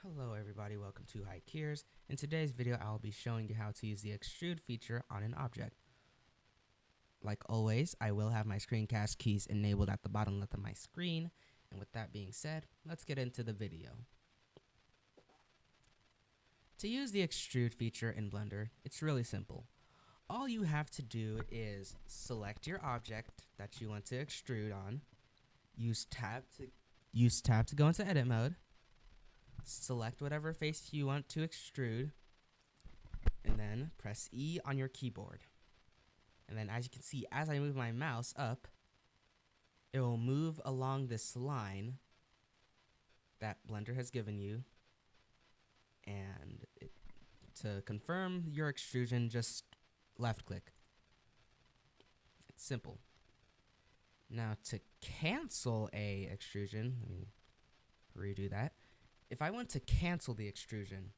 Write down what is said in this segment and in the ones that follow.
Hello everybody, welcome to Hikeers. In today's video, I'll be showing you how to use the extrude feature on an object. Like always, I will have my screencast keys enabled at the bottom left of my screen. And with that being said, let's get into the video. To use the extrude feature in Blender, it's really simple. All you have to do is select your object that you want to extrude on, use tab to go into edit mode, select whatever face you want to extrude, and then press E on your keyboard. And then as you can see, as I move my mouse up, it will move along this line that Blender has given you. And to confirm your extrusion, just left click. It's simple. Now to cancel a extrusion, let me redo that. If I want to cancel the extrusion,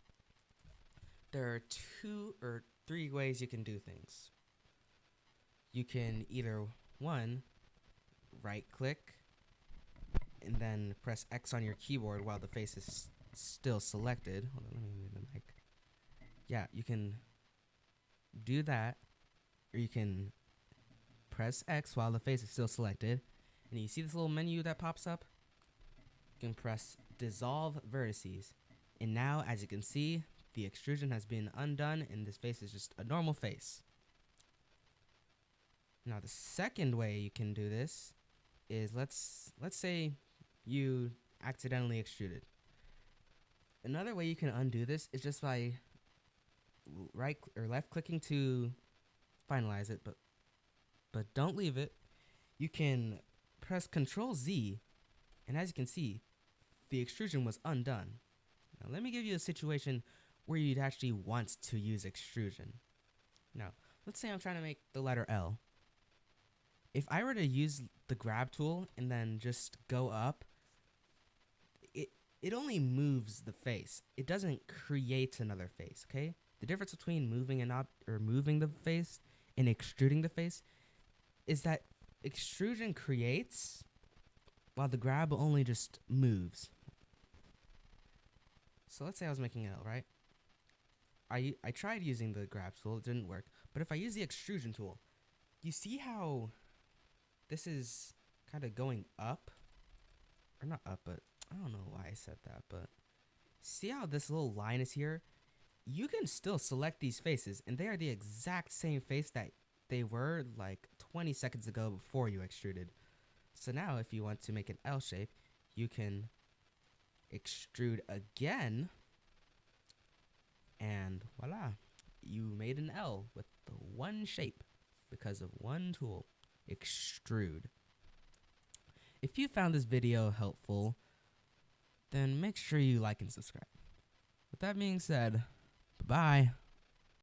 there are 2 or 3 ways you can do things. You can either, one, right click and then press X on your keyboard while the face is still selected. Hold on, let me move the mic. Yeah, you can do that, or you can press X while the face is still selected, and you see this little menu that pops up? You can press dissolve vertices, and now as you can see, the extrusion has been undone and this face is just a normal face. Now the second way you can do this is let's say you accidentally extruded. Another way you can undo this is just by right or left clicking to finalize it, but don't leave it. You can press Ctrl Z, and as you can see, the extrusion was undone. Now let me give you a situation where you'd actually want to use extrusion. Now, let's say I'm trying to make the letter L. If I were to use the grab tool and then just go up, it only moves the face. It doesn't create another face, okay? The difference between moving moving the face and extruding the face is that extrusion creates while the grab only just moves. So let's say I was making an L, right? I tried using the grab tool, it didn't work. But if I use the extrusion tool, you see how this is kind of going up? Or not up, but I don't know why I said that, but see how this little line is here? You can still select these faces, and they are the exact same face that they were like 20 seconds ago before you extruded. So now if you want to make an L shape, you can extrude again, and voila, you made an L with the one shape because of one tool, extrude. If you found this video helpful, then make sure you like and subscribe. With that being said, bye-bye.